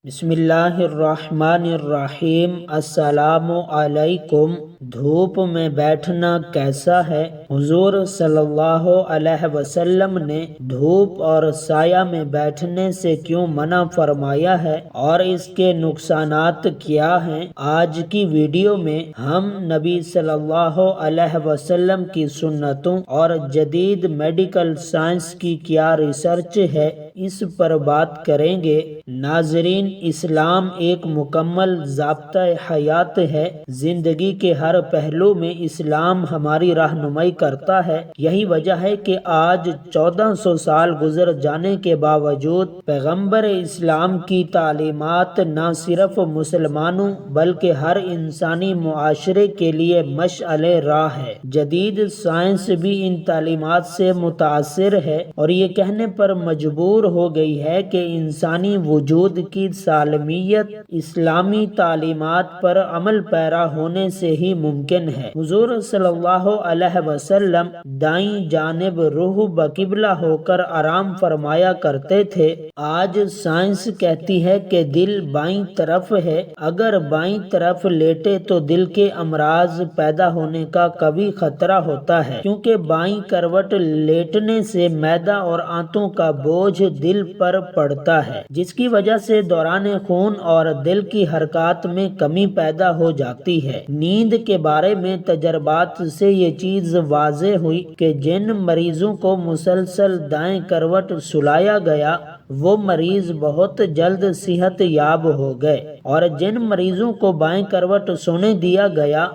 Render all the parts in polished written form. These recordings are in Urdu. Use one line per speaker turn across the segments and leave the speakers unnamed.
بسم اللہ الرحمن الرحیم۔ السلام علیکم۔ دھوپ میں بیٹھنا کیسا ہے؟ حضور صلی اللہ علیہ وسلم نے دھوپ اور سایہ میں بیٹھنے سے کیوں منع فرمایا ہے اور اس کے نقصانات کیا ہیں؟ آج کی ویڈیو میں ہم نبی صلی اللہ علیہ وسلم کی سنتوں اور جدید میڈیکل سائنس کی کیا ریسرچ ہے اس پر بات کریں گے۔ ناظرین، اسلام ایک مکمل ضابطہ حیات ہے۔ زندگی کے ہر پہلو میں اسلام ہماری رہنمائی کرتا ہے۔ یہی وجہ ہے کہ آج 1400 سال گزر جانے کے باوجود پیغمبر اسلام کی تعلیمات نہ صرف مسلمانوں بلکہ ہر انسانی معاشرے کے لیے مشعل راہ ہے۔ جدید سائنس بھی ان تعلیمات سے متاثر ہے اور یہ کہنے پر مجبور ہو گئی ہے کہ انسانی وجود کی سالمیت اسلامی تعلیمات پر عمل پیرا ہونے سے ہی ممکن ہے۔ حضور صلی اللہ علیہ وسلم دائیں جانب رخ بقبلہ ہو کر آرام فرمایا کرتے تھے۔ آج سائنس کہتی ہے کہ دل بائیں طرف ہے۔ اگر بائیں طرف لیٹے تو دل کے امراض پیدا ہونے کا قوی خطرہ ہوتا ہے، کیونکہ بائیں کروٹ لیٹنے سے معدہ اور آنتوں کا بوجھ دل پر پڑتا ہے، جس کی وجہ سے دوران خون اور دل کی حرکات میں کمی پیدا ہو جاتی ہے۔ نیند کے بارے میں تجربات سے یہ چیز واضح ہوئی کہ جن مریضوں کو مسلسل دائیں کروٹ سلایا گیا وہ مریض بہت جلد صحت یاب ہو گئے، اور جن مریضوں کو بائیں کروٹ سونے دیا گیا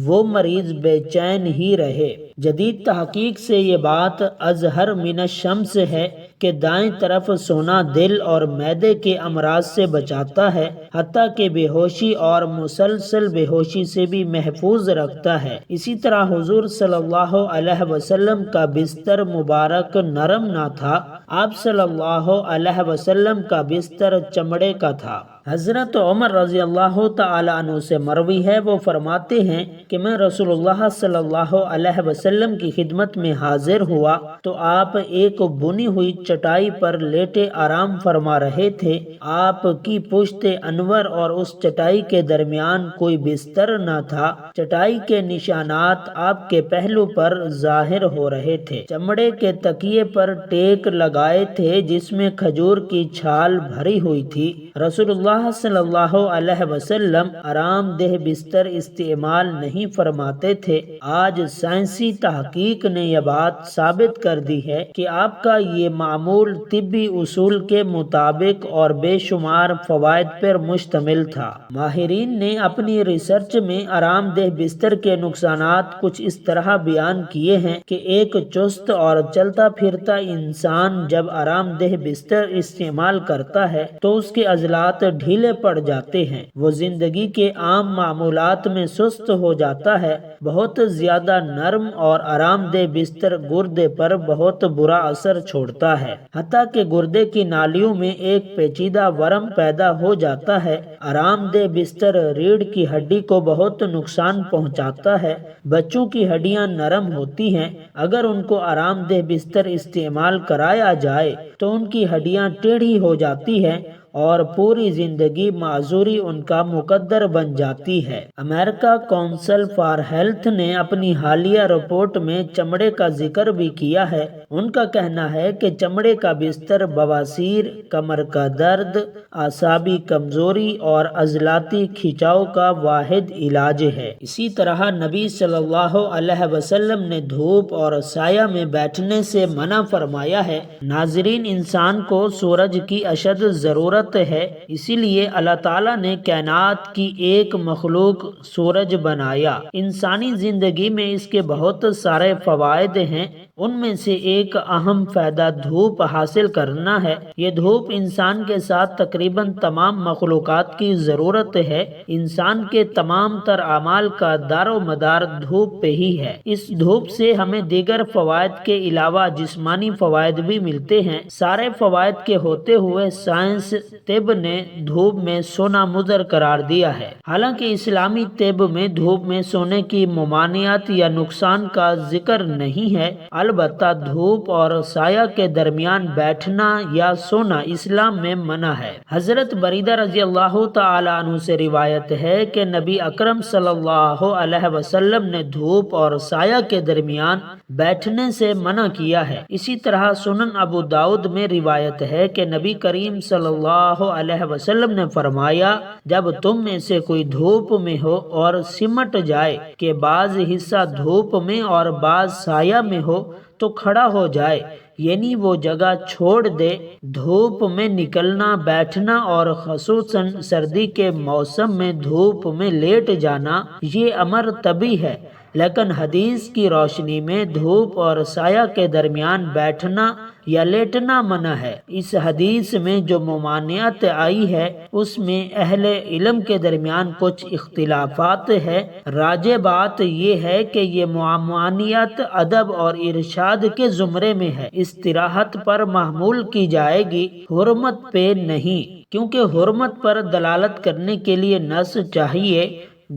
وہ مریض بے چین ہی رہے۔ جدید تحقیق سے یہ بات اظہر من الشمس ہے کہ دائیں طرف سونا دل اور معدے کے امراض سے بچاتا ہے، حتیٰ کہ بے ہوشی اور مسلسل بے ہوشی سے بھی محفوظ رکھتا ہے۔ اسی طرح حضور صلی اللہ علیہ وسلم کا بستر مبارک نرم نہ تھا، آپ صلی اللہ علیہ وسلم کا بستر چمڑے کا تھا۔ حضرت عمر رضی اللہ تعالیٰ عنہ سے مروی ہے، وہ فرماتے ہیں کہ میں رسول اللہ صلی اللہ علیہ وسلم کی خدمت میں حاضر ہوا تو آپ ایک بنی ہوئی چٹائی پر لیٹے آرام فرما رہے تھے۔ آپ کی پشت انور اور اس چٹائی کے درمیان کوئی بستر نہ تھا۔ چٹائی کے نشانات آپ کے پہلو پر ظاہر ہو رہے تھے۔ چمڑے کے تکیے پر ٹیک لگائے تھے جس میں کھجور کی چھال بھری ہوئی تھی۔ رسول اللہ صلی اللہ علیہ وسلم آرام دہ بستر استعمال نہیں فرماتے تھے۔ آج سائنسی تحقیق نے یہ بات ثابت کر دی ہے کہ آپ کا یہ معمول طبی اصول کے مطابق اور بے شمار فوائد پر مشتمل تھا۔ ماہرین نے اپنی ریسرچ میں آرام دہ بستر کے نقصانات کچھ اس طرح بیان کیے ہیں کہ ایک چست اور چلتا پھرتا انسان جب آرام دہ بستر استعمال کرتا ہے تو اس کے عضلات ڈھیلے پڑ جاتے ہیں، وہ زندگی کے عام معمولات میں سست ہو جاتا ہے۔ بہت زیادہ نرم اور آرام دہ بستر گردے پر بہت برا اثر چھوڑتا ہے، حتیٰ کہ گردے کی نالیوں میں ایک پیچیدہ ورم پیدا ہو جاتا ہے۔ آرام دہ بستر ریڑھ کی ہڈی کو بہت نقصان پہنچاتا ہے۔ بچوں کی ہڈیاں نرم ہوتی ہیں، اگر ان کو آرام دہ بستر استعمال کرایا جائے تو ان کی ہڈیاں ٹیڑھی ہو جاتی ہیں اور پوری زندگی معذوری ان کا مقدر بن جاتی ہے۔ امریکہ کونسل فار ہیلتھ نے اپنی حالیہ رپورٹ میں چمڑے کا ذکر بھی کیا ہے۔ ان کا کہنا ہے کہ چمڑے کا بستر بواسیر، کمر کا درد، اعصابی کمزوری اور عضلاتی کھچاؤ کا واحد علاج ہے۔ اسی طرح نبی صلی اللہ علیہ وسلم نے دھوپ اور سایہ میں بیٹھنے سے منع فرمایا ہے۔ ناظرین، انسان کو سورج کی اشد ضرورت ہے، اسی لیے اللہ تعالیٰ نے کائنات کی ایک مخلوق سورج بنایا۔ انسانی زندگی میں اس کے بہت سارے فوائد ہیں، ان میں سے ایک اہم فائدہ دھوپ حاصل کرنا ہے۔ یہ دھوپ انسان کے ساتھ تقریباً تمام مخلوقات کی ضرورت ہے۔ انسان کے تمام تر اعمال کا دار و مدار دھوپ پہ ہی ہے۔ اس دھوپ سے ہمیں دیگر فوائد کے علاوہ جسمانی فوائد بھی ملتے ہیں۔ سارے فوائد کے ہوتے ہوئے سائنس طب نے دھوپ میں سونا مضر قرار دیا ہے۔ حالانکہ اسلامی طب میں دھوپ میں سونے کی ممانعت یا نقصان کا ذکر نہیں ہے، البتہ دھوپ اور سایہ کے درمیان بیٹھنا یا سونا اسلام میں منع ہے۔ حضرت بریدہ رضی اللہ تعالی عنہ سے روایت ہے کہ نبی اکرم صلی اللہ علیہ وسلم نے دھوپ اور سایہ کے درمیان بیٹھنے سے منع کیا ہے۔ اسی طرح سنن ابو داؤد میں روایت ہے کہ نبی کریم صلی اللہ علیہ وسلم نے فرمایا، جب تم میں سے کوئی دھوپ میں ہو اور سمٹ جائے کہ بعض حصہ دھوپ میں اور بعض سایہ میں ہو تو کھڑا ہو جائے، یعنی وہ جگہ چھوڑ دے۔ دھوپ میں نکلنا، بیٹھنا اور خصوصاً سردی کے موسم میں دھوپ میں لیٹ جانا یہ امر طبی ہے، لیکن حدیث کی روشنی میں دھوپ اور سایہ کے درمیان بیٹھنا یا لیٹنا منع ہے۔ اس حدیث میں جو ممانعت آئی ہے اس میں اہل علم کے درمیان کچھ اختلافات ہے۔ راجح بات یہ ہے کہ یہ ممانعت ادب اور ارشاد کے زمرے میں ہے، استراحت پر محمول کی جائے گی، حرمت پہ نہیں، کیونکہ حرمت پر دلالت کرنے کے لیے نص چاہیے۔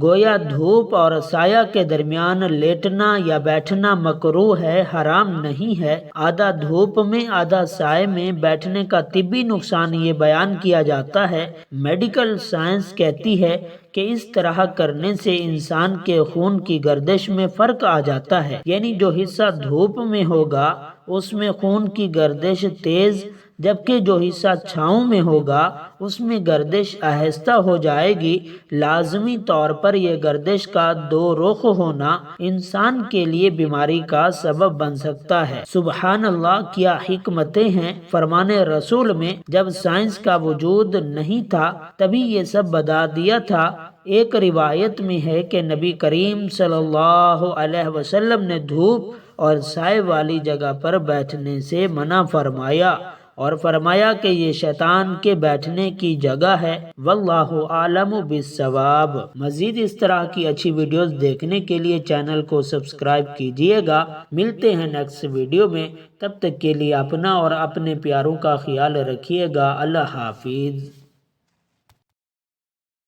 گویا دھوپ اور سایہ کے درمیان لیٹنا یا بیٹھنا مکروہ ہے، حرام نہیں ہے۔ آدھا دھوپ میں آدھا سائے میں بیٹھنے کا طبی نقصان یہ بیان کیا جاتا ہے۔ میڈیکل سائنس کہتی ہے کہ اس طرح کرنے سے انسان کے خون کی گردش میں فرق آ جاتا ہے، یعنی جو حصہ دھوپ میں ہوگا اس میں خون کی گردش تیز، جبکہ جو حصہ چھاؤں میں ہوگا اس میں گردش آہستہ ہو جائے گی۔ لازمی طور پر یہ گردش کا دو رخ ہونا انسان کے لیے بیماری کا سبب بن سکتا ہے۔ سبحان اللہ، کیا حکمتیں ہیں فرمان رسول میں۔ جب سائنس کا وجود نہیں تھا تبھی یہ سب بتا دیا تھا۔ ایک روایت میں ہے کہ نبی کریم صلی اللہ علیہ وسلم نے دھوپ اور سائے والی جگہ پر بیٹھنے سے منع فرمایا اور فرمایا کہ یہ شیطان کے بیٹھنے کی جگہ ہے۔ واللہ عالم بالصواب۔ مزید اس طرح کی اچھی ویڈیوز دیکھنے کے لیے چینل کو سبسکرائب کیجئے گا۔ ملتے ہیں نیکسٹ ویڈیو میں، تب تک کے لیے اپنا اور اپنے پیاروں کا خیال رکھیے گا۔ اللہ حافظ۔